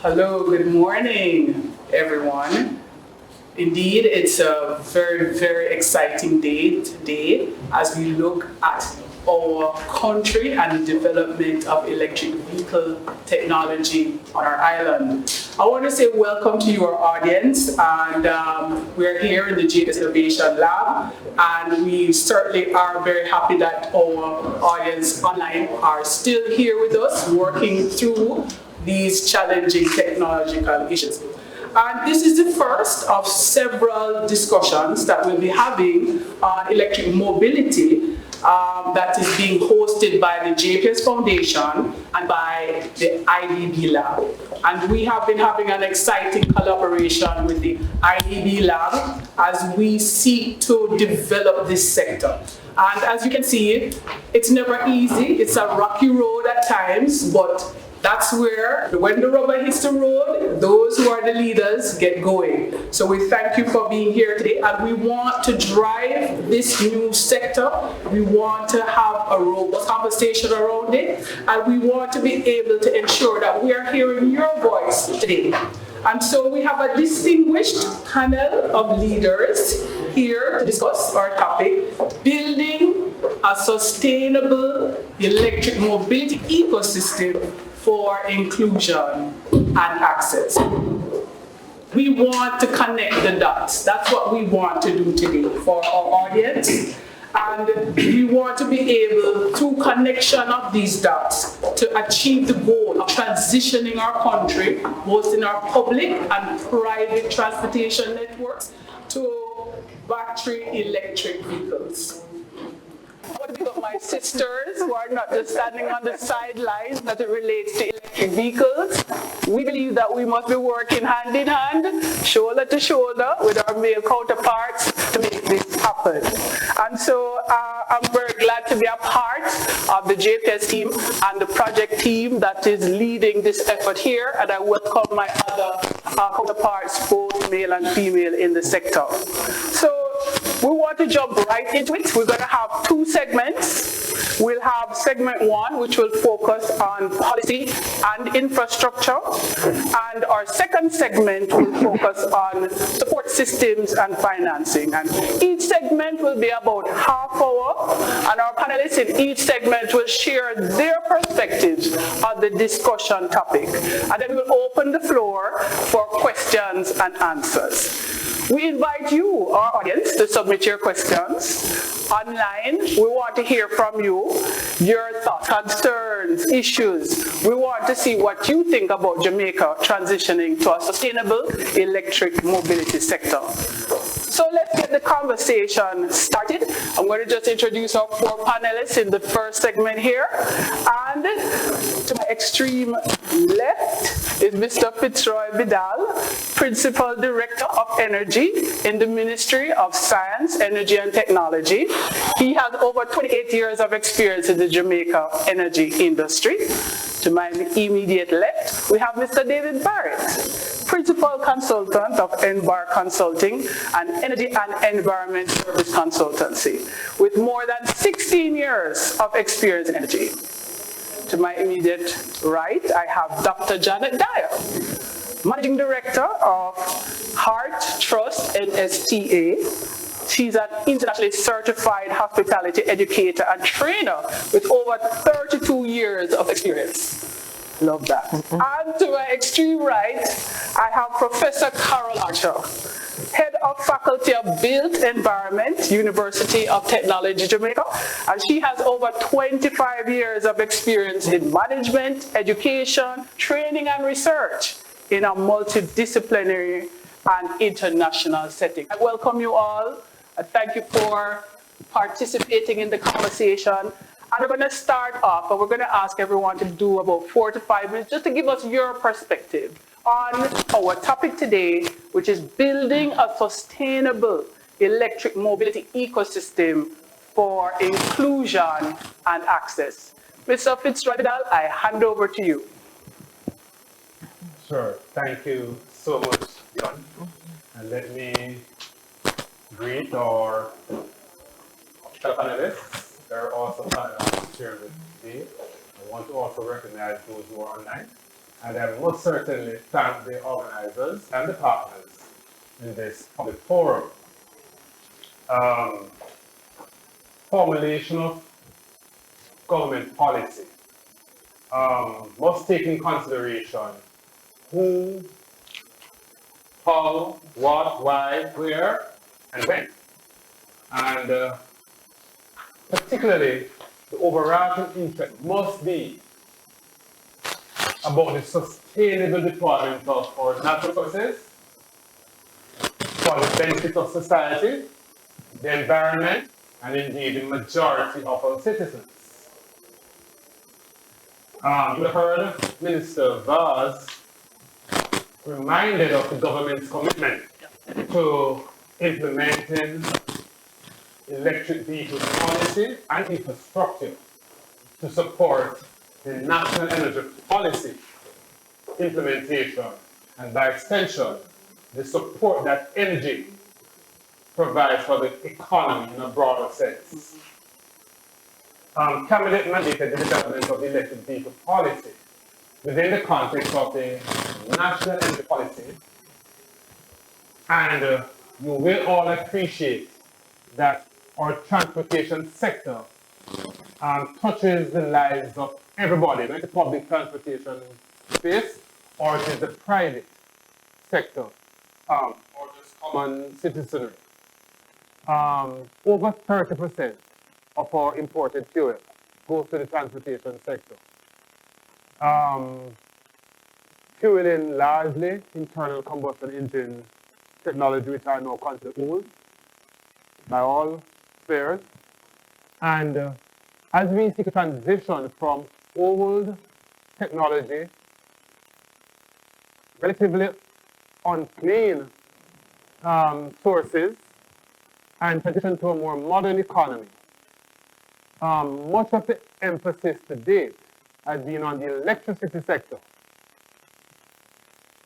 Hello, good morning, everyone. Indeed, it's a very, very exciting day today as we look at our country and the development of electric vehicle technology on our island. I want to say welcome to your audience, and we're here in the JPS Innovation Lab, and we certainly are very happy that our audience online are still here with us, working through these challenging technological issues. And this is the first of several discussions that we'll be having on electric mobility that is being hosted by the JPS Foundation and by the IDB Lab. And we have been having an exciting collaboration with the IDB Lab as we seek to develop this sector. And as you can see, it's never easy. It's a rocky road at times, but that's where, when the rubber hits the road, those who are the leaders get going. So we thank you for being here today, and we want to drive this new sector. We want to have a robust conversation around it, and we want to be able to ensure that we are hearing your voice today. And so we have a distinguished panel of leaders here to discuss our topic, building a sustainable electric mobility ecosystem for inclusion and access. We want to connect the dots. That's what we want to do today for our audience. And we want to be able, through connection of these dots, to achieve the goal of transitioning our country, both in our public and private transportation networks, to battery electric vehicles. What about my sisters who are not just standing on the sidelines as it relates to electric vehicles? We believe that we must be working hand in hand, shoulder to shoulder with our male counterparts to make this happen. And so I'm very glad to be a part of the JPS team and the project team that is leading this effort here, and I welcome my other counterparts, both male and female in the sector. So we want to jump right into it. We're going to have two segments. We'll have segment one, which will focus on policy and infrastructure. And our second segment will focus on support systems and financing. And each segment will be about half hour. And our panelists in each segment will share their perspectives on the discussion topic. And then we'll open the floor for questions and answers. We invite you, our audience, to submit your questions online. We want to hear from you, your thoughts, concerns, issues. We want to see what you think about Jamaica transitioning to a sustainable electric mobility sector. So let's get the conversation started. I'm going to just introduce our four panelists in the first segment here. And to my extreme left is Mr. Fitzroy Vidal, Principal Director of Energy in the Ministry of Science, Energy and Technology. He has over 28 years of experience in the Jamaica energy industry. To my immediate left, we have Mr. David Barrett, Principal Consultant of ENBAR Consulting and Energy and Environment Service Consultancy, with more than 16 years of experience in energy. To my immediate right, I have Dr. Janet Dyer, Managing Director of Heart Trust NSTA. She's an internationally certified hospitality educator and trainer with over 32 years of experience. Love that. And to my extreme right, I have Professor Carol Archer, Head of Faculty of Built Environment, University of Technology, Jamaica, and she has over 25 years of experience in management, education, training, and research in a multidisciplinary and international setting. I welcome you all. Thank you for participating in the conversation. And we're going to start off, and we're going to ask everyone to do about 4 to 5 minutes just to give us your perspective on our topic today, which is building a sustainable electric mobility ecosystem for inclusion and access. Mr. Fitzroy Vidal, I hand over to you. Sure. Thank you so much, Dionne. And let me greet our panelists. There are also panelists here with me. I want to also recognize those who are online. And I most certainly thank the organizers and the partners in this public forum. Formulation of government policy must take in consideration who, how, what, why, where, and when. And particularly, the overarching interest must be about the sustainable deployment of our natural resources for the benefit of society, the environment, and indeed the majority of our citizens. You heard Minister Vaz reminded of the government's commitment to implementing electric vehicle policy and infrastructure to support the national energy policy implementation, and by extension, the support that energy provides for the economy in a broader sense. Cabinet mandated the development of the electric vehicle policy within the context of the national energy policy, and you will all appreciate that our transportation sector touches the lives of everybody, whether it's the public transportation space or it is the private sector or just common citizenry. Over 30% of our imported fuel goes to the transportation sector. Fueling largely internal combustion engine technology, which are now considered old by all spheres. And as we seek a transition from old technology, relatively unclean sources, and transition to a more modern economy, much of the emphasis to date has been on the electricity sector.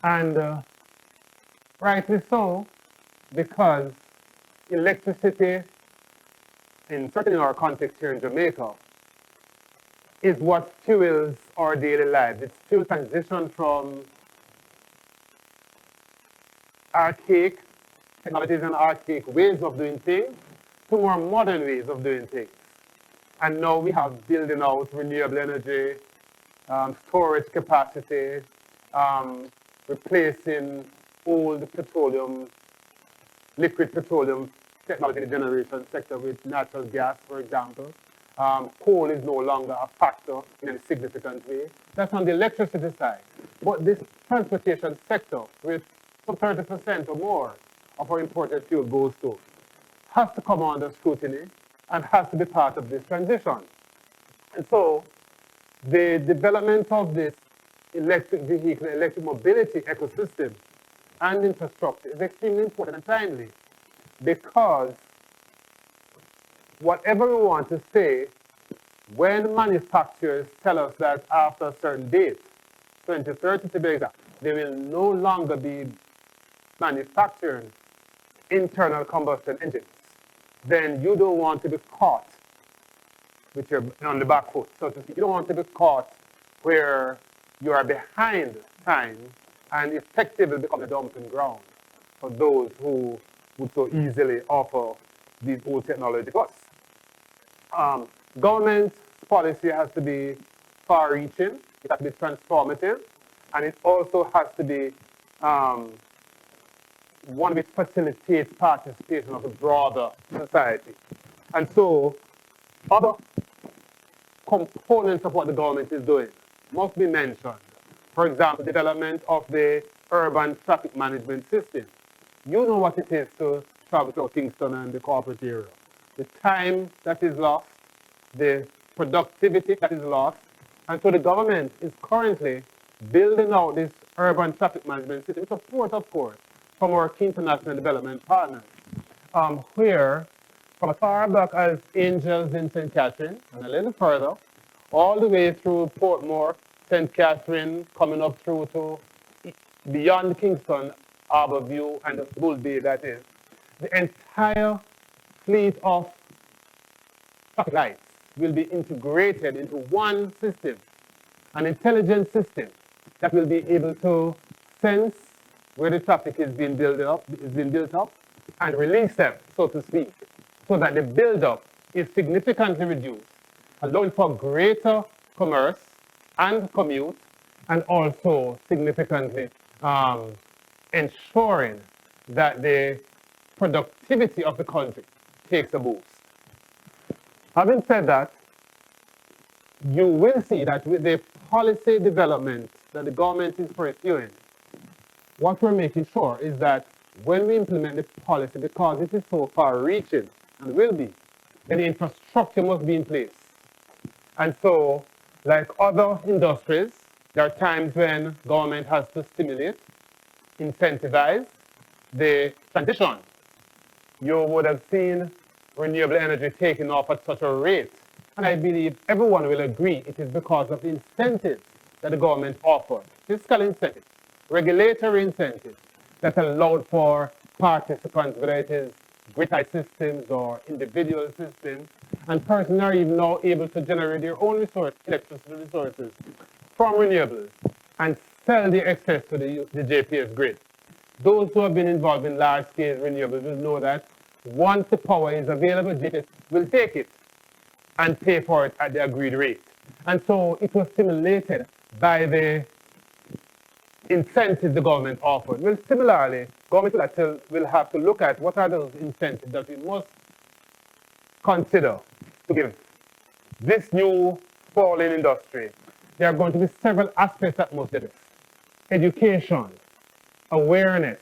And rightly so, because electricity, certainly in our context here in Jamaica, is what fuels our daily lives. It's fuel transition from archaic technologies and archaic ways of doing things to more modern ways of doing things. And now we have building out renewable energy, storage capacity, replacing old petroleum, liquid petroleum technology generation sector with natural gas, for example. Coal is no longer a factor in a significant way. That's on the electricity side. But this transportation sector, with some 30% or more of our imported fuel goes to, has to come under scrutiny and has to be part of this transition. And so the development of this electric vehicle, electric mobility ecosystem and infrastructure is extremely important and timely, because whatever we want to say, when manufacturers tell us that after a certain date, 2030 to be exact, they will no longer be manufacturing internal combustion engines, then you don't want to be caught with your on the back foot. So to speak, you don't want to be caught where you are behind time and effectively become a dumping ground for those who would so easily offer these old technology to us. Government policy has to be far-reaching, it has to be transformative, and it also has to be one which facilitates participation of the broader society. And so other components of what the government is doing must be mentioned. For example, development of the urban traffic management system. You know what it is to travel to Kingston and the corporate area. The time that is lost, the productivity that is lost. And so the government is currently building out this urban traffic management system, with support, of course, from our key international development partners, where from as far back as Angels in St. Catherine, and a little further, all the way through Portmore, St. Catherine, coming up through to beyond Kingston, Harborview, and the Bull Bay, that is, the entire fleet of traffic lights will be integrated into one system, an intelligent system, that will be able to sense where the traffic is being built up, and release them, so to speak, so that the build-up is significantly reduced, allowing for greater commerce and commute, and also significantly ensuring that the productivity of the country takes a boost. Having said that, you will see that with the policy development that the government is pursuing, what we're making sure is that when we implement the policy, because it is so far-reaching and will be, then the infrastructure must be in place. And so, like other industries, there are times when government has to stimulate, incentivize the transition. You would have seen renewable energy taking off at such a rate. And I believe everyone will agree it is because of the incentives that the government offered. Fiscal incentives, regulatory incentives that allowed for participants, whether it is grid-tied systems or individual systems, and persons are even now able to generate their own electricity resources from renewables and sell the excess to the JPS grid. Those who have been involved in large-scale renewables will know that once the power is available, JPS will take it and pay for it at the agreed rate. And so it was stimulated by the incentives the government offered. Well, similarly, government will have to look at what are those incentives that we must consider to give this new falling industry. There are going to be several aspects that must address: education, awareness,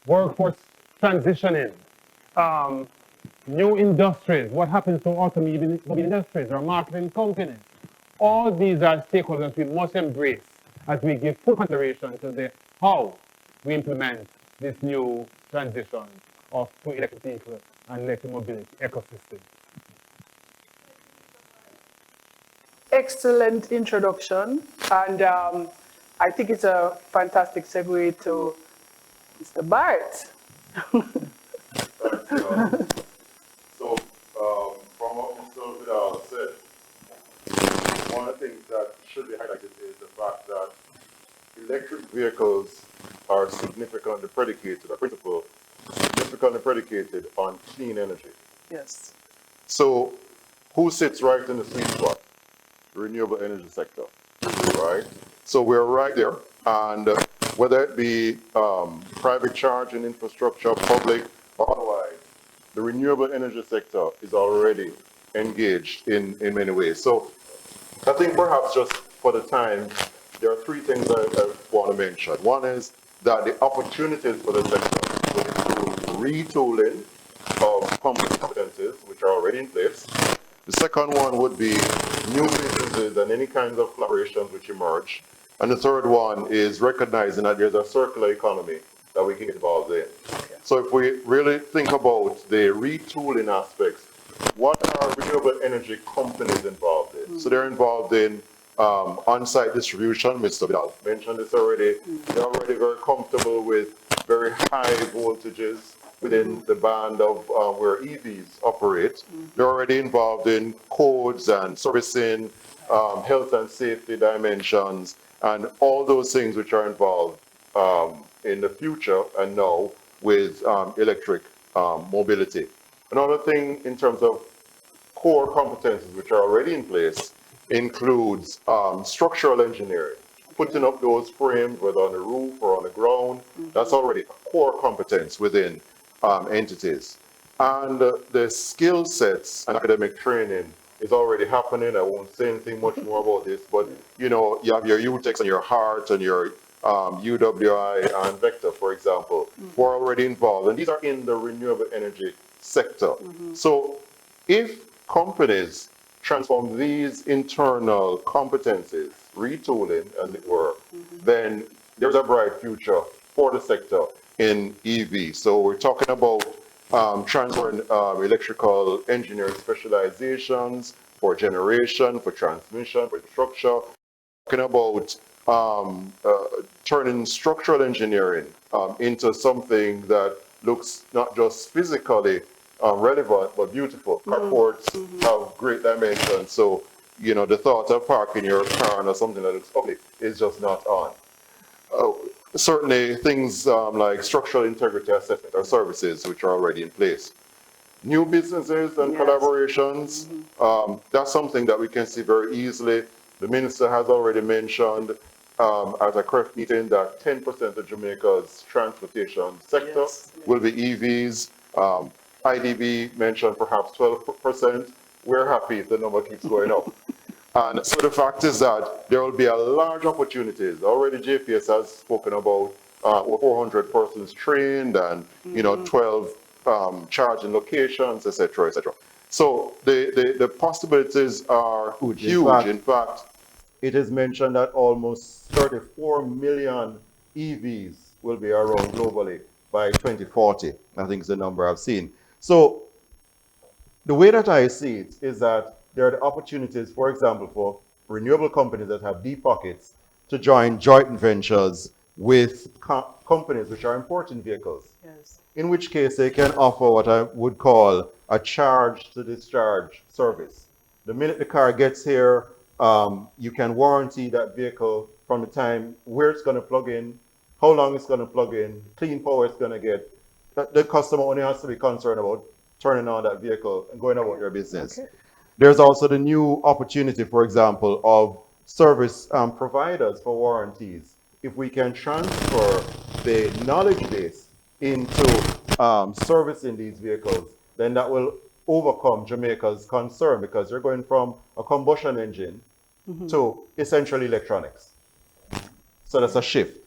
workforce transitioning, new industries, what happens to automobile industries or marketing companies. All these are stakeholders we must embrace as we give full consideration to how we implement this new transition of electric vehicle and electric mobility ecosystem. Excellent introduction, and I think it's a fantastic segue to Mr. Barrett. So, from what Mr. Vidal said, one of the things that should be highlighted is the fact that electric vehicles are significantly predicated, a principle significantly predicated on clean energy. Yes. So, who sits right in the sweet spot? The renewable energy sector, right? So we're right there, and whether it be private charging infrastructure, public or otherwise, the renewable energy sector is already engaged in many ways. So I think perhaps just for the time, there are three things I want to mention. One is that the opportunities for the sector will include retooling of competencies which are already in place. The second one would be new businesses and any kinds of collaborations which emerge. And the third one is recognizing that there's a circular economy that we can get involved in. Okay. So if we really think about the retooling aspects, what are renewable energy companies involved in? So they're involved in on-site distribution. Mr. Vidal mentioned this already. They're already very comfortable with very high voltages within the band of where EVs operate. They're already involved in codes and servicing, health and safety dimensions, and all those things which are involved in the future and now with electric mobility. Another thing in terms of core competencies which are already in place includes structural engineering, putting up those frames, whether on the roof or on the ground. That's already a core competence within entities. And the skill sets and academic training is already happening. I won't say anything much more about this, but you know, you have your UTEX and your HART and your UWI and Vector, for example, who are already involved. And these are in the renewable energy sector. So if companies transform these internal competencies, retooling as it were, then there's a bright future for the sector in EV. So we're talking about transferring electrical engineering specializations for generation, for transmission, for infrastructure. Talking about turning structural engineering into something that looks not just physically relevant but beautiful. Carports have great dimensions, so the thought of parking your car or something that looks public is just not on. Uh, Certainly, things like structural integrity assessment are services which are already in place. New businesses and Yes. collaborations, that's something that we can see very easily. The minister has already mentioned at a CREF meeting that 10% of Jamaica's transportation sector Yes. will be EVs. IDB mentioned perhaps 12%. We're happy if the number keeps going up. And so the fact is that there will be a large opportunities. Already JPS has spoken about 400 persons trained and 12 charging locations, etc., etc. So the possibilities are huge. In fact, it is mentioned that almost 34 million EVs will be around globally by 2040. I think is the number I've seen. So the way that I see it is that there are the opportunities, for example, for renewable companies that have deep pockets to join joint ventures with companies which are importing vehicles. Yes. In which case they can offer what I would call a charge to discharge service. The minute the car gets here, you can warranty that vehicle from the time where it's going to plug in, how long it's going to plug in, clean power it's going to get. The customer only has to be concerned about turning on that vehicle and going about your business. Okay. There's also the new opportunity, for example, of service providers for warranties. If we can transfer the knowledge base into servicing these vehicles, then that will overcome Jamaica's concern, because you're going from a combustion engine to essentially electronics. So that's a shift.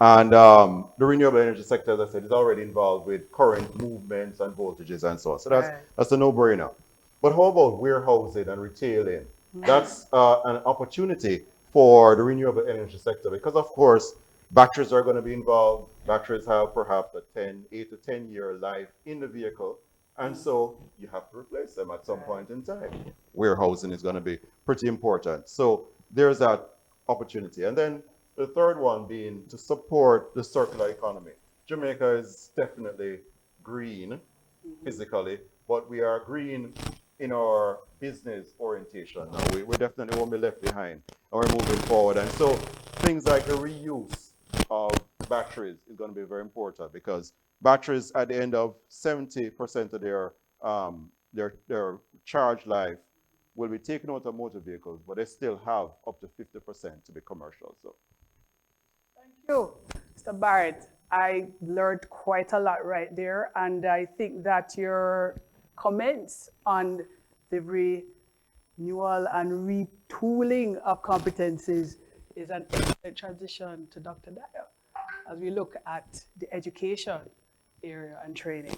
And the renewable energy sector, as I said, is already involved with current movements and voltages and so on. So that's a no-brainer. But how about warehousing and retailing? That's an opportunity for the renewable energy sector, because of course, batteries are going to be involved. Batteries have perhaps a 8 to 10 year life in the vehicle. And so you have to replace them at some point in time. Warehousing is going to be pretty important. So there's that opportunity. And then the third one being to support the circular economy. Jamaica is definitely green physically, but we are green in our business orientation. Now, we definitely won't be left behind, and we're moving forward. And so things like the reuse of batteries is going to be very important, because batteries at the end of 70% of their charge life will be taken out of motor vehicles, but they still have up to 50% to be commercial. So. Thank you, Mr. Barrett. I learned quite a lot right there, and I think that your comments on the renewal and retooling of competencies is an excellent transition to Dr. Dyer as we look at the education area and training.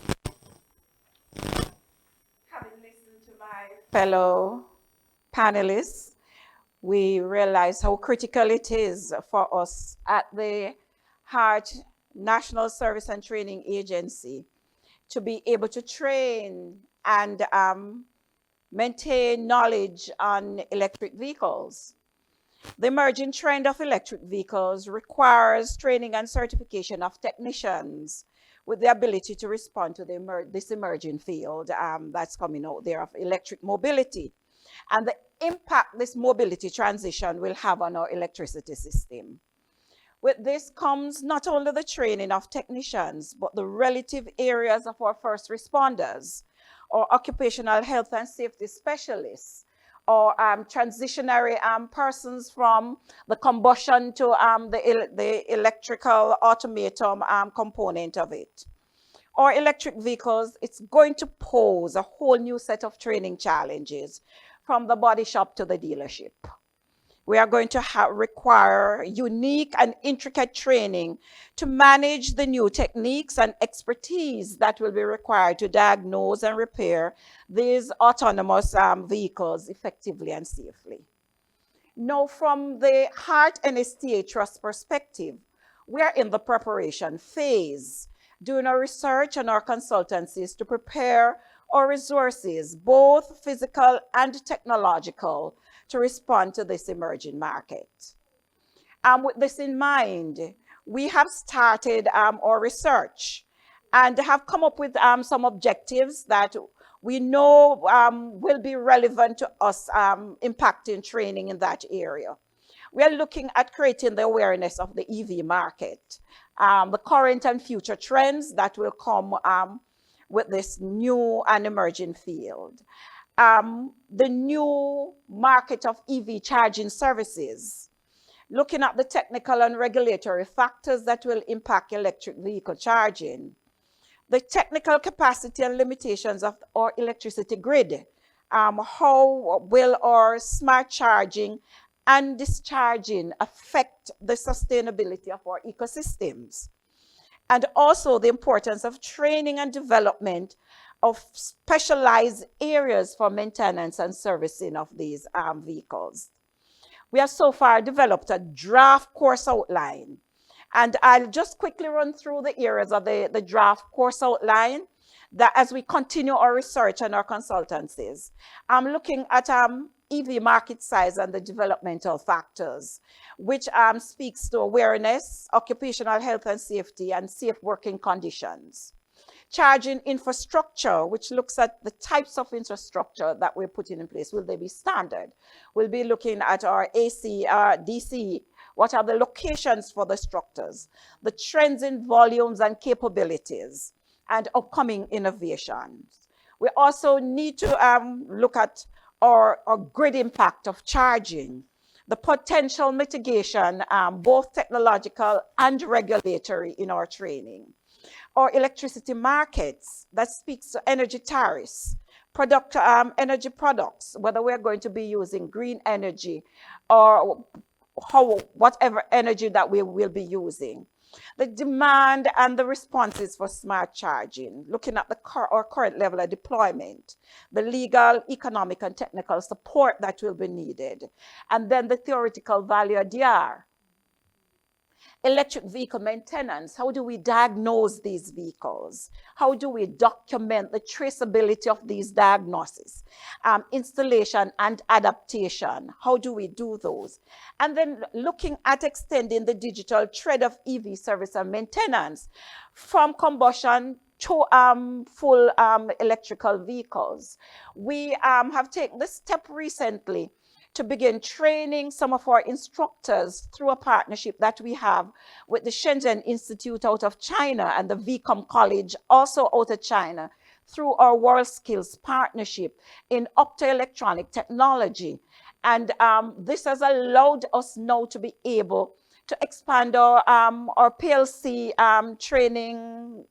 Having listened to my fellow panelists, we realize how critical it is for us at the HEART National Service and Training Agency to be able to train and maintain knowledge on electric vehicles. The emerging trend of electric vehicles requires training and certification of technicians with the ability to respond to this emerging field that's coming out there of electric mobility, and the impact this mobility transition will have on our electricity system. With this comes not only the training of technicians, but the relative areas of our first responders, or occupational health and safety specialists, or transitionary persons from the combustion to the electrical automatum component of it. Or electric vehicles, it's going to pose a whole new set of training challenges from the body shop to the dealership. We are going to require unique and intricate training to manage the new techniques and expertise that will be required to diagnose and repair these autonomous vehicles effectively and safely. Now, from the HEART NSTA Trust perspective, we are in the preparation phase, doing our research and our consultancies to prepare our resources, both physical and technological, to respond to this emerging market. With this in mind, we have started our research and have come up with some objectives that we know will be relevant to us impacting training in that area. We are looking at creating the awareness of the EV market, the current and future trends that will come with this new and emerging field. The new market of EV charging services, looking at the technical and regulatory factors that will impact electric vehicle charging, the technical capacity and limitations of our electricity grid, how will our smart charging and discharging affect the sustainability of our ecosystems, and also the importance of training and development of specialized areas for maintenance and servicing of these vehicles. We have so far developed a draft course outline, and I'll just quickly run through the areas of the draft course outline that as we continue our research and our consultancies. I'm looking at EV market size and the developmental factors, which speaks to awareness, occupational health and safety, and safe working conditions. Charging infrastructure, which looks at the types of infrastructure that we're putting in place. Will they be standard? We'll be looking at our AC, DC. What are the locations for the structures? The trends in volumes and capabilities, and upcoming innovations. We also need to look at our grid impact of charging, the potential mitigation, both technological and regulatory in our training. Our electricity markets, that speaks to energy tariffs, energy products, whether we're going to be using green energy or whatever energy that we will be using. The demand and the responses for smart charging, looking at our current level of deployment, the legal, economic, and technical support that will be needed, and then the theoretical value of Dyer. Electric vehicle maintenance, how do we diagnose these vehicles? How do we document the traceability of these diagnoses? Installation and adaptation, how do we do those? And then looking at extending the digital thread of EV service and maintenance from combustion to full electrical vehicles. We have taken this step recently to begin training some of our instructors through a partnership that we have with the Shenzhen Institute out of China and the VCOM College also out of China through our World Skills partnership in optoelectronic technology. And this has allowed us now to be able to expand our PLC training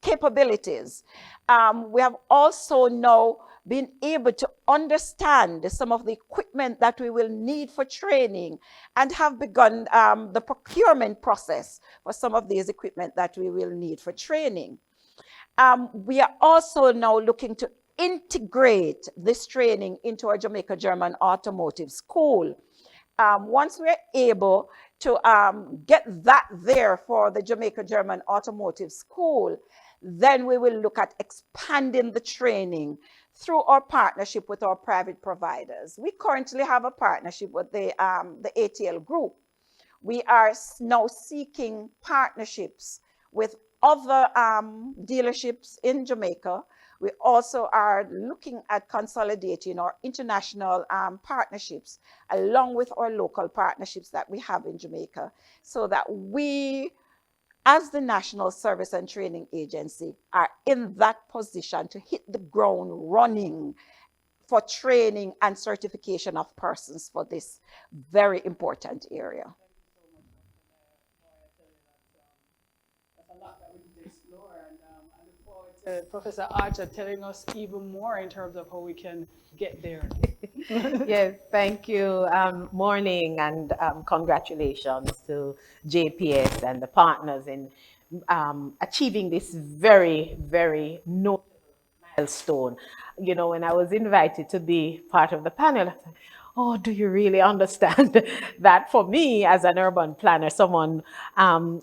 capabilities. We have also now been able to understand some of the equipment that we will need for training and have begun the procurement process for some of these equipment that we will need for training. We are also now looking to integrate this training into our Jamaica German Automotive School. Once we're able to get that there for the Jamaica German Automotive School, then we will look at expanding the training through our partnership with our private providers. We currently have a partnership with the ATL group. We are now seeking partnerships with other dealerships in Jamaica. We also are looking at consolidating our international partnerships along with our local partnerships that we have in Jamaica, so that we, as the National Service and Training Agency, are in that position to hit the ground running for training and certification of persons for this very important area. That's a lot that we need to explore, and I look forward to Professor Archer telling us even more in terms of how we can get there. Yes, thank you. Morning, and congratulations to JPS and the partners in achieving this very, very notable milestone. You know, when I was invited to be part of the panel, I was like, oh, do you really understand that? For me, as an urban planner, someone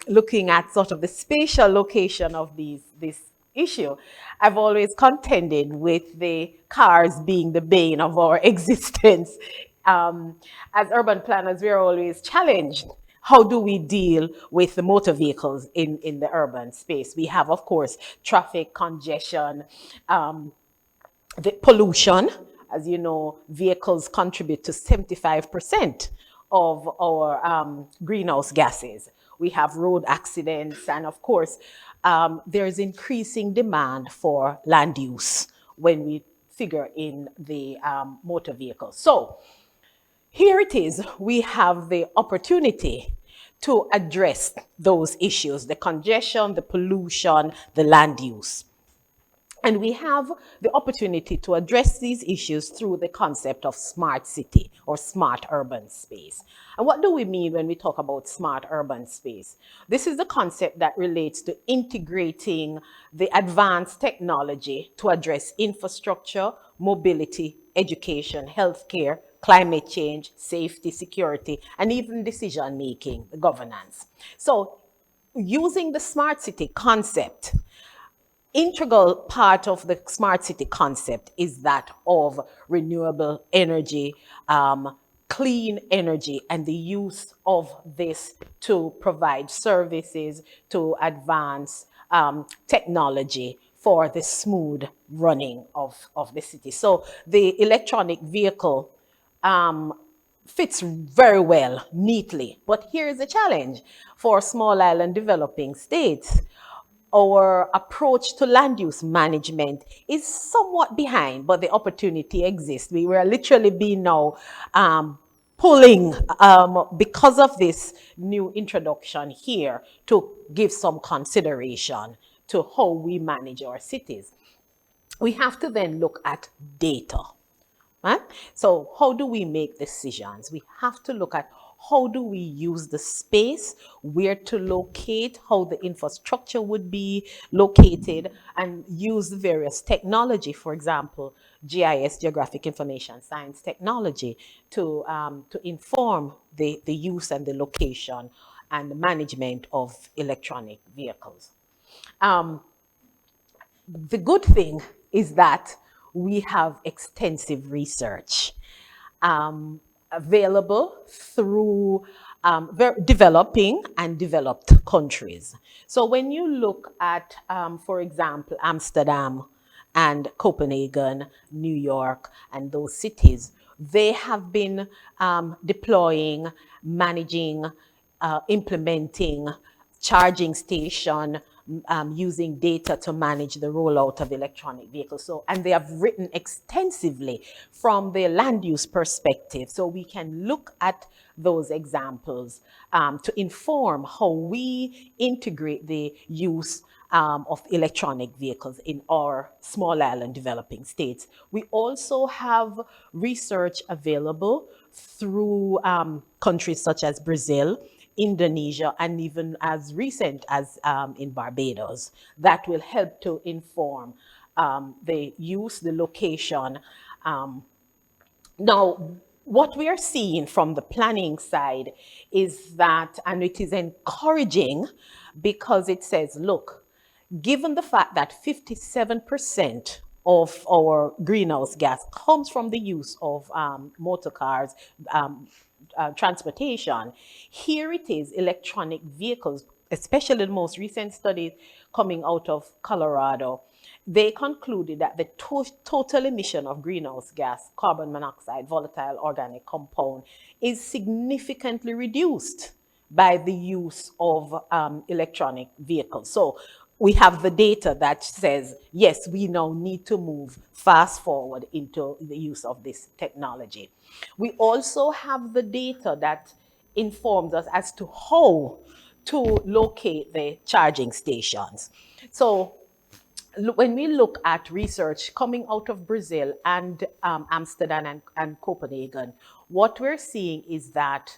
looking at sort of the spatial location of this issue, I've always contended with the cars being the bane of our existence. As urban planners, we are always challenged. How do we deal with the motor vehicles in the urban space? We have, of course, traffic congestion, the pollution. As you know, vehicles contribute to 75% of our greenhouse gases. We have road accidents, and of course, there's increasing demand for land use when we figure in the motor vehicles. So here it is, we have the opportunity to address those issues, the congestion, the pollution, the land use. And we have the opportunity to address these issues through the concept of smart city or smart urban space. And what do we mean when we talk about smart urban space? This is the concept that relates to integrating the advanced technology to address infrastructure, mobility, education, healthcare, climate change, safety, security, and even decision making, governance. So using the smart city concept, integral part of the smart city concept is that of renewable energy, clean energy, and the use of this to provide services, to advance technology for the smooth running of the city. So the electronic vehicle fits very well, neatly. But here's the challenge for small island developing states. Our approach to land use management is somewhat behind, but the opportunity exists. We were literally being now pulling because of this new introduction here to give some consideration to how we manage our cities. We have to then look at data. Right? So how do we make decisions? We have to look at how do we use the space, where to locate, how the infrastructure would be located, and use the various technology, for example, GIS, Geographic Information Science technology, to inform the use and the location and the management of electronic vehicles. The good thing is that we have extensive research available through developing and developed countries. So when you look at, for example, Amsterdam and Copenhagen, New York, and those cities, they have been deploying, managing, implementing charging station, using data to manage the rollout of electronic vehicles. So, and they have written extensively from the land use perspective. So we can look at those examples to inform how we integrate the use of electronic vehicles in our small island developing states. We also have research available through countries such as Brazil, Indonesia, and even as recent as in Barbados, that will help to inform the use, the location. Now, what we are seeing from the planning side is that, and it is encouraging because it says, look, given the fact that 57% of our greenhouse gas comes from the use of motor cars, transportation, here it is, electronic vehicles, especially the most recent study coming out of Colorado, they concluded that the total emission of greenhouse gas, carbon monoxide, volatile organic compound is significantly reduced by the use of electronic vehicles. So we have the data that says, yes, we now need to move fast forward into the use of this technology. We also have the data that informs us as to how to locate the charging stations. So when we look at research coming out of Brazil and Amsterdam and Copenhagen, what we're seeing is that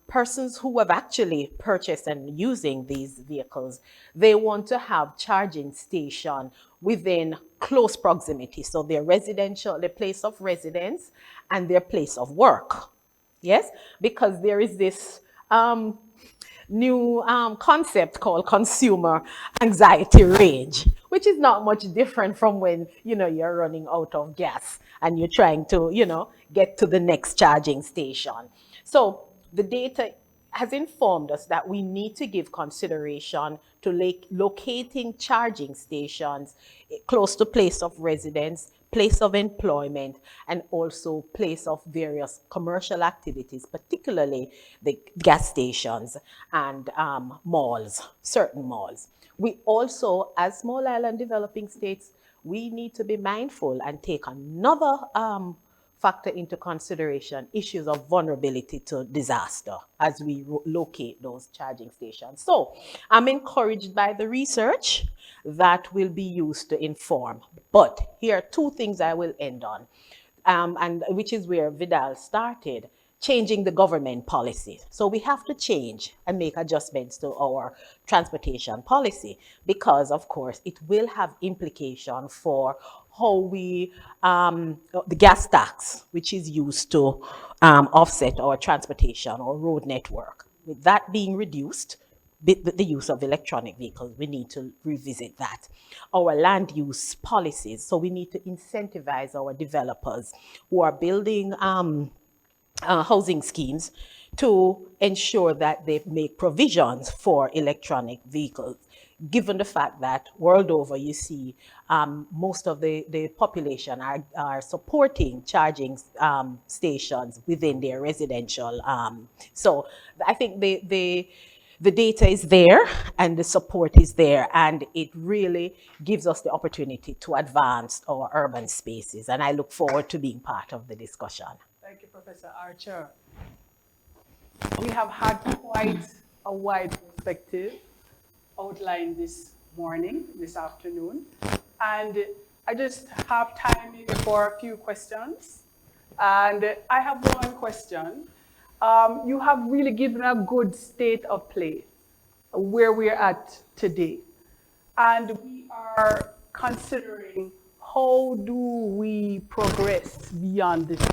persons who have actually purchased and using these vehicles, they want to have charging station within close proximity. So their residential, their place of residence and their place of work. Yes, because there is this new concept called consumer anxiety rage, which is not much different from when, you know, you're running out of gas and you're trying to, you know, get to the next charging station. So the data has informed us that we need to give consideration to locating charging stations close to place of residence, place of employment, and also place of various commercial activities, particularly the gas stations and malls, certain malls. We also, as small island developing states, we need to be mindful and take another factor into consideration, issues of vulnerability to disaster as we locate those charging stations. So I'm encouraged by the research that will be used to inform. But here are two things I will end on, and which is where Vidal started, changing the government policy. So we have to change and make adjustments to our transportation policy because, of course, it will have implication for how we, the gas tax, which is used to offset our transportation or road network. With that being reduced, the use of electronic vehicles, we need to revisit that. Our land use policies, so we need to incentivize our developers who are building housing schemes to ensure that they make provisions for electronic vehicles, given the fact that world over, you see, most of the population are supporting charging stations within their residential. So I think the data is there and the support is there, and it really gives us the opportunity to advance our urban spaces. And I look forward to being part of the discussion. Thank you, Professor Archer. We have had quite a wide perspective outlined this morning, this afternoon, and I just have time maybe for a few questions. And I have one question. You have really given a good state of play where we're at today. And we are considering how do we progress beyond this.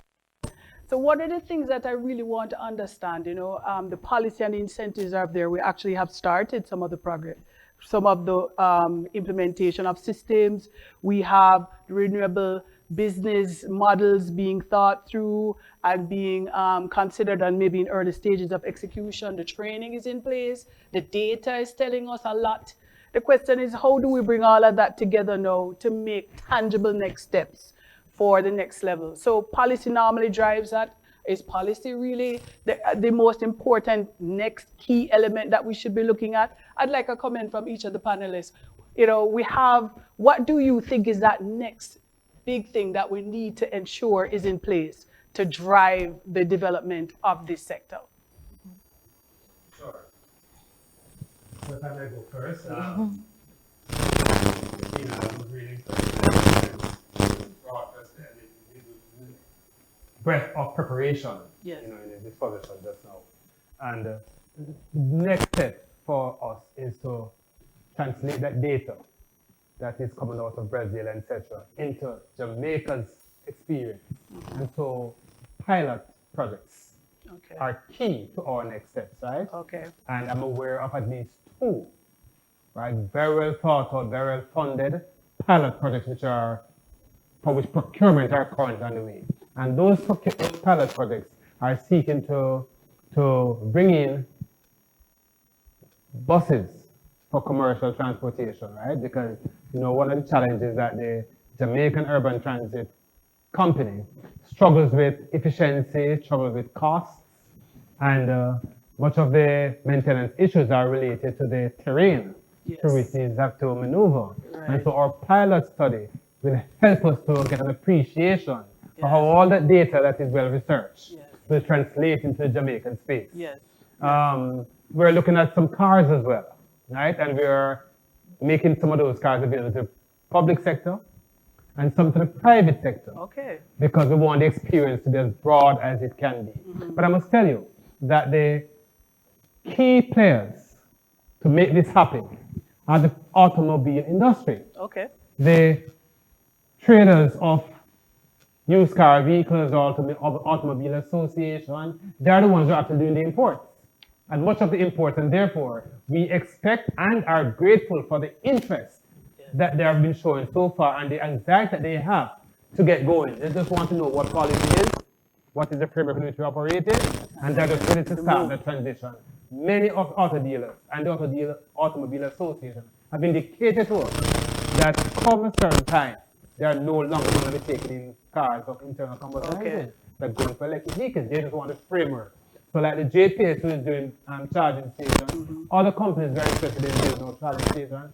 So one of the things that I really want to understand, the policy and incentives are there. We actually have started some of the progress, some of the implementation of systems. We have renewable business models being thought through and being considered and maybe in early stages of execution. The training is in place. The data is telling us a lot. The question is, how do we bring all of that together now to make tangible next steps for the next level? So policy normally drives that. Is policy really the most important next key element that we should be looking at? I'd like a comment from each of the panelists. What do you think is that next big thing that we need to ensure is in place to drive the development of this sector? Sure. So if I may go first, breadth of preparation, yes, in the disposition just now. And the next step for us is to translate that data that is coming out of Brazil, etc., into Jamaica's experience. And so pilot projects are key to our next steps, right? Okay. And I'm aware of at least two, right? Very well thought out, very well funded pilot projects for which procurement are currently on the way. And those pilot projects are seeking to bring in buses for commercial transportation, right? Because, one of the challenges that the Jamaican Urban Transit Company struggles with efficiency, struggles with costs, and much of the maintenance issues are related to the terrain through which these have to maneuver. Right. And so our pilot study will help us to get an appreciation for how all that data that is well researched will translate into the Jamaican space. Yes. We're looking at some cars as well, right? And we're making some of those cars available to the public sector and some to the private sector. Okay. Because we want the experience to be as broad as it can be. Mm-hmm. But I must tell you that the key players to make this happen are the automobile industry. Okay. The traders of used car vehicles, automobile association, they're the ones who are actually doing the imports. And much of the imports, and therefore, we expect and are grateful for the interest that they have been showing so far and the anxiety that they have to get going. They just want to know what policy is what is the framework in which we operate in, and that is ready to start the transition. Many of auto dealers and the Automobile Association have indicated to us that come a certain time, they are no longer going to be taking in cars of internal combustion engines. They're going for electric vehicles. They just want a framework. So like the JPS who is doing charging stations, other companies very interested in building out charging stations,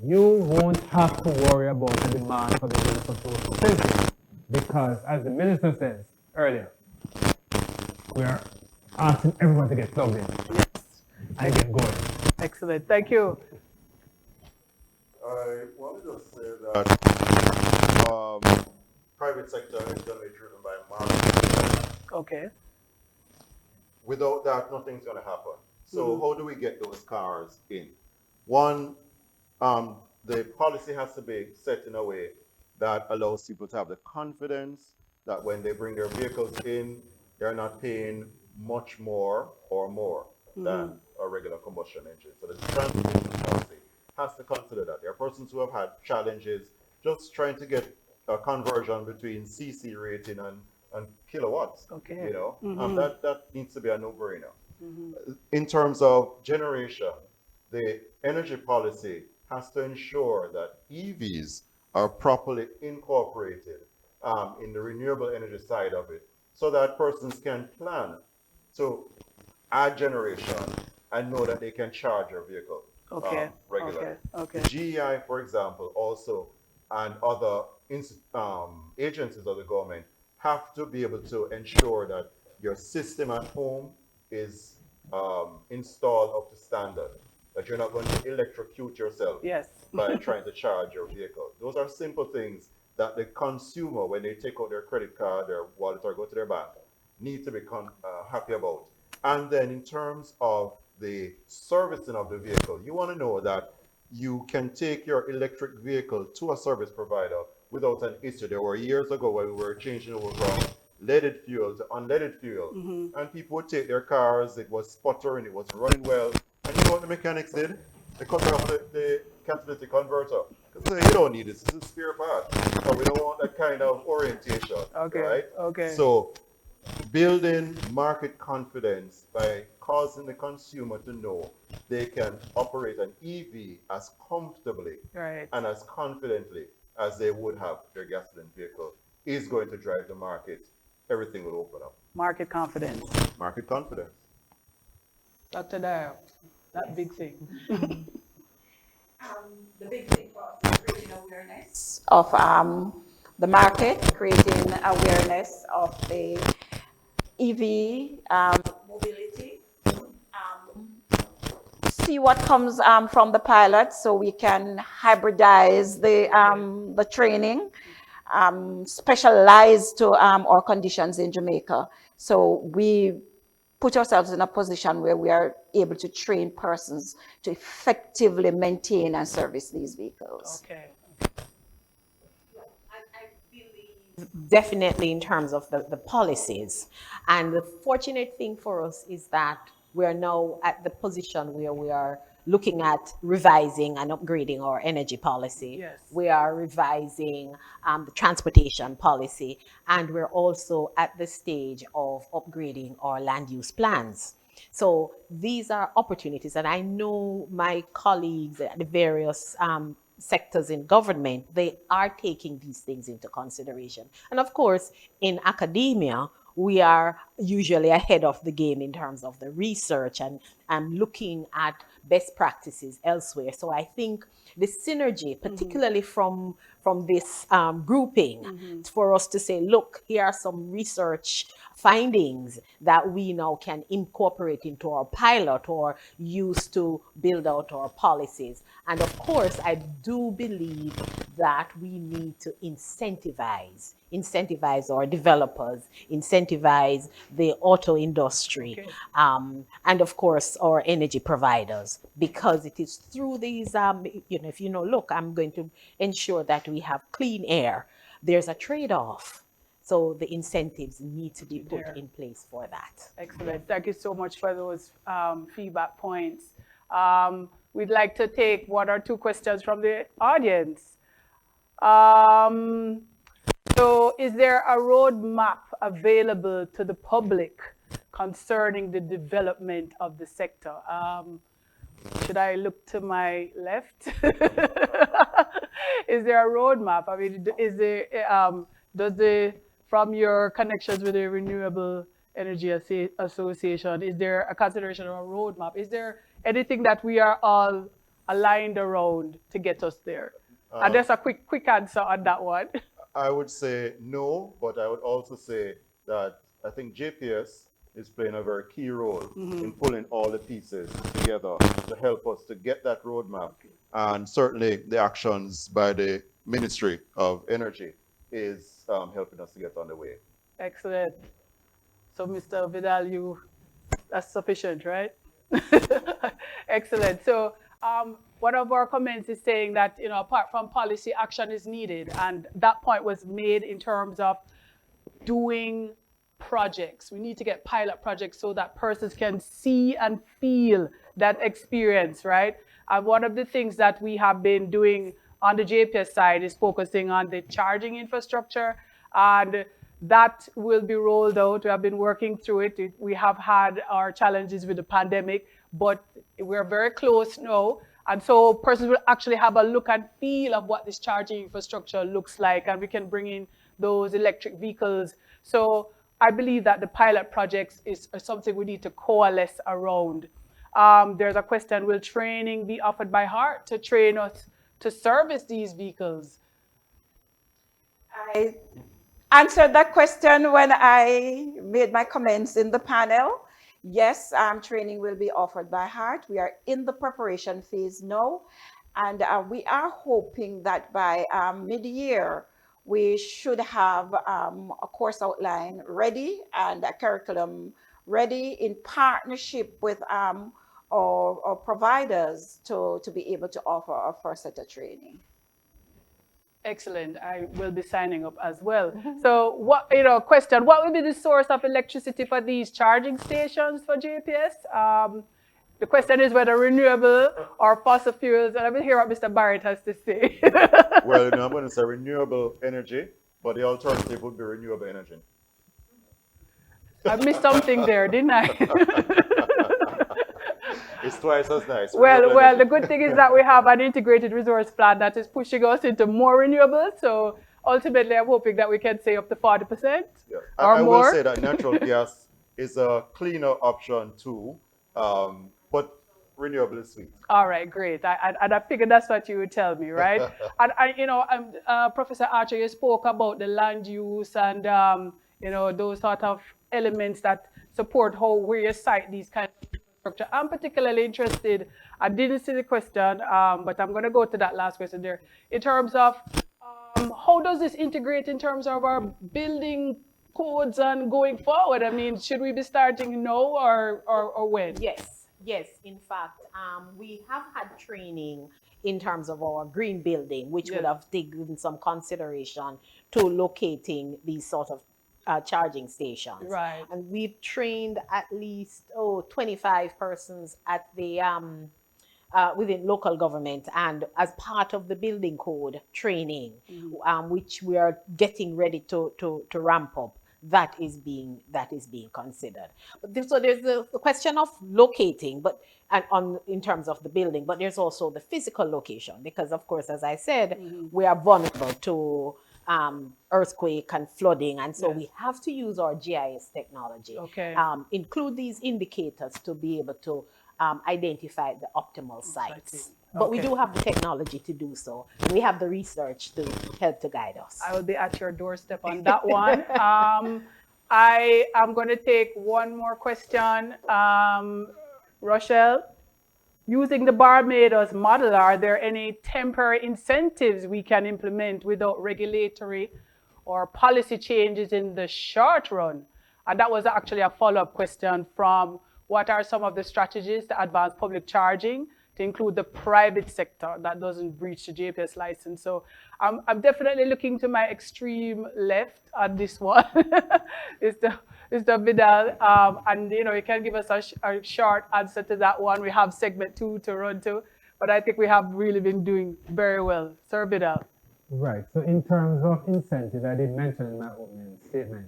you won't have to worry about the demand for the use of those facilities. Because as the minister says earlier, we are asking everyone to get plugged in and get going. Excellent. Thank you. I want to just say that private sector is going to be driven by market. Okay. Without that, nothing's going to happen. So how do we get those cars in? One, the policy has to be set in a way that allows people to have the confidence that when they bring their vehicles in, they're not paying much more or more than a regular combustion engine. So the transportation policy has to consider that. There are persons who have had challenges just trying to get a conversion between CC rating and kilowatts. Okay. You know, that needs to be a no-brainer. In terms of generation, the energy policy has to ensure that EVs are properly incorporated in the renewable energy side of it, so that persons can plan to add generation and know that they can charge their vehicle regularly. Okay. The GEI, for example, also, and other agencies of the government have to be able to ensure that your system at home is installed up to standard, that you're not going to electrocute yourself by trying to charge your vehicle. Those are simple things that the consumer, when they take out their credit card, their wallet, or go to their bank, need to be happy about. And then in terms of the servicing of the vehicle, you want to know that you can take your electric vehicle to a service provider without an issue. There were years ago when we were changing over from leaded fuel to unleaded fuel, and people would take their cars, it was sputtering, it was running well, and you know what the mechanics did? They cut off the catalytic converter. Because you don't need this, this is a spare part. So we don't want that kind of orientation, right? So building market confidence by causing the consumer to know they can operate an EV as comfortably and as confidently as they would have their gasoline vehicle is going to drive the market. Everything will open up. Market confidence. Market confidence. Dr. Dyer, that big thing. The big thing for us is creating awareness of the market, creating awareness of the EV mobility, see what comes from the pilot so we can hybridize the training, specialized to our conditions in Jamaica. So we put ourselves in a position where we are able to train persons to effectively maintain and service these vehicles. Okay. I believe definitely in terms of the policies. And the fortunate thing for us is that we are now at the position where we are looking at revising and upgrading our energy policy. We are revising the transportation policy, and we're also at the stage of upgrading our land use plans. So these are opportunities, and I know my colleagues at the various sectors in government, they are taking these things into consideration. And of course, in academia, we are usually ahead of the game in terms of the research and looking at best practices elsewhere. So I think the synergy, particularly from this grouping, for us to say, look, here are some research findings that we now can incorporate into our pilot or use to build out our policies. And of course, I do believe that we need to incentivize our developers, incentivize the auto industry, and of course our energy providers, because it is through these, if you know, look, I'm going to ensure that we have clean air. There's a trade-off. So the incentives need to be put in place for that. Excellent. Thank you so much for those feedback points. We'd like to take one or two questions from the audience. So is there a roadmap available to the public concerning the development of the sector? Should I look to my left? Is there a roadmap? I mean, is there, from your connections with the Renewable Energy Association, is there a consideration of a roadmap? Is there anything that we are all aligned around to get us there? And there's a quick answer on that one. I would say no, but I would also say that I think JPS is playing a very key role in pulling all the pieces together to help us to get that roadmap. And certainly the actions by the Ministry of Energy is helping us to get on the way. Excellent. So Mr. Vidal, that's sufficient, right? Excellent. So one of our comments is saying that, apart from policy, action is needed. And that point was made in terms of doing projects. We need to get pilot projects so that persons can see and feel that experience, right? And one of the things that we have been doing on the JPS side is focusing on the charging infrastructure, and that will be rolled out. We have been working through it. We have had our challenges with the pandemic, but we're very close now. And so persons will actually have a look and feel of what this charging infrastructure looks like, and we can bring in those electric vehicles. So I believe that the pilot projects is something we need to coalesce around. There's a question, will training be offered by HEART to train us to service these vehicles? I answered that question when I made my comments in the panel. Yes, training will be offered by HEART. We are in the preparation phase now, and we are hoping that by mid-year, we should have a course outline ready and a curriculum ready in partnership with our providers to be able to offer our first set of training. Excellent. I will be signing up as well. So question, what will be the source of electricity for these charging stations for JPS? The question is whether renewable or fossil fuels, and I will hear what Mr. Barrett has to say. Well, I'm going to say renewable energy, but the alternative would be renewable energy. I missed something there, didn't I? It's twice as nice. Well, the good thing is that we have an integrated resource plan that is pushing us into more renewables. So ultimately, I'm hoping that we can say up to 40% yeah. or I more. will say that natural gas is a cleaner option too, but renewable is sweet. All right, great. I figured that's what you would tell me, right? And Professor Archer, you spoke about the land use and those sort of elements that support where you cite these kinds of infrastructure. I'm particularly interested. I didn't see the question, but I'm going to go to that last question there. In terms of how does this integrate in terms of our building codes and going forward? I mean, should we be starting now or when? Yes. In fact, we have had training in terms of our green building, which would have taken some consideration to locating these sort of charging stations. Right. And we've trained at least 25 persons at the within local government, and as part of the building code training, which we are getting ready to ramp up. That is being considered. So there's the question of locating, in terms of the building, but there's also the physical location, because of course, as I said, we are vulnerable to earthquake and flooding, and so we have to use our GIS technology. Okay. Include these indicators to be able to identify the optimal sites. But we do have the technology to do so. We have the research to help to guide us. I will be at your doorstep on that one. I am going to take one more question. Rochelle, using the Barbados model, are there any temporary incentives we can implement without regulatory or policy changes in the short run? And that was actually a follow-up question from what are some of the strategies to advance public charging to include the private sector that doesn't breach the JPS license. So I'm definitely looking to my extreme left on this one. It's the Vidal, and you can give us a short answer to that one. We have segment 2 to run to, but I think we have really been doing very well. Sir Vidal. Right. So in terms of incentive, I did mention in my opening statement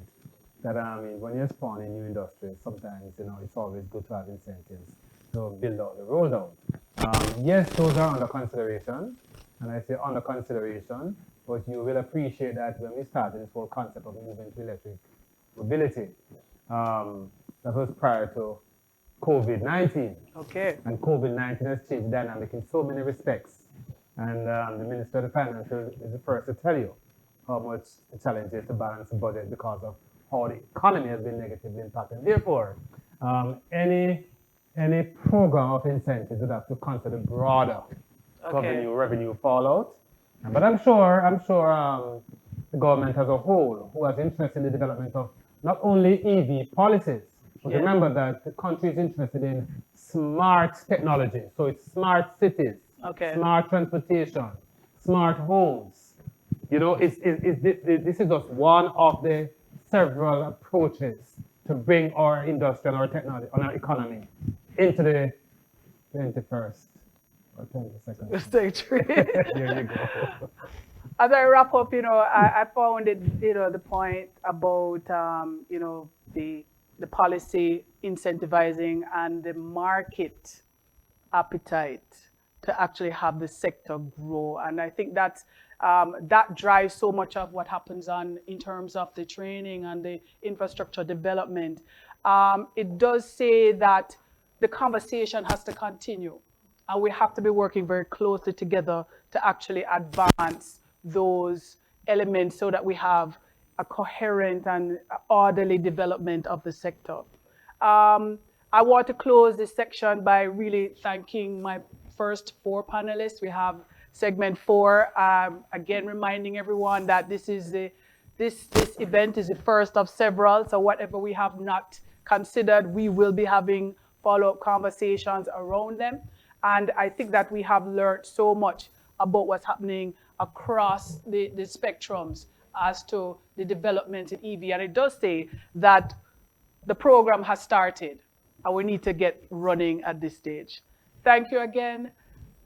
that when you're spawning new industries, sometimes it's always good to have incentives to build out the rollout. Yes, those are under consideration, and I say under consideration, but you will appreciate that when we started this whole concept of moving to electric mobility, that was prior to COVID-19. Okay. And COVID-19 has changed the dynamic in so many respects. And the Minister of the Finance is the first to tell you how much the challenge is to balance the budget because of how the economy has been negatively impacted. Therefore, any program of incentives would have to consider broader revenue fallout. But I'm sure the government as a whole, who has interest in the development of not only EV policies, but remember that the country is interested in smart technology. So it's smart cities, smart transportation, smart homes. This is just one of the several approaches to bring our industry and our technology and our economy into the 21st or 22nd century. There you go. As I wrap up, I found it, the point about, the policy incentivizing and the market appetite to actually have the sector grow. And I think that drives so much of what happens in terms of the training and the infrastructure development. It does say that the conversation has to continue, and we have to be working very closely together to actually advance those elements so that we have a coherent and orderly development of the sector. I want to close this section by really thanking my first 4 panelists. We have segment 4, again reminding everyone that this event is the first of several, so whatever we have not considered, we will be having follow-up conversations around them. And I think that we have learned so much about what's happening across the spectrums as to the development in EV. And it does say that the program has started and we need to get running at this stage. Thank you again,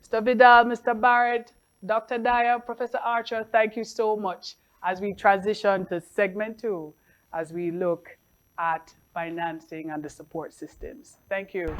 Mr. Vidal, Mr. Barrett, Dr. Dyer, Professor Archer, thank you so much as we transition to segment 2, as we look at financing and the support systems. Thank you.